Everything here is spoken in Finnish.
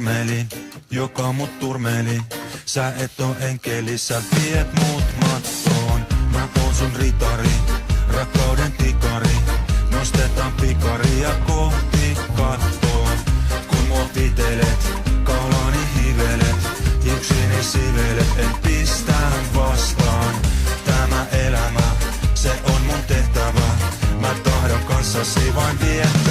turmeli, joka mut turmeli. Sä et oo enkeli, sä viet mut mattoon. Mä oon sun ritari, rakkauden tikari. Nostetaan pikaria kohti kattoon. Kun mua pitelet, kaulani hivelet. Hiuksini sivelet, en pistä vastaan. Tämä elämä, se on mun tehtävä. Mä tahdon kanssasi vain viettää.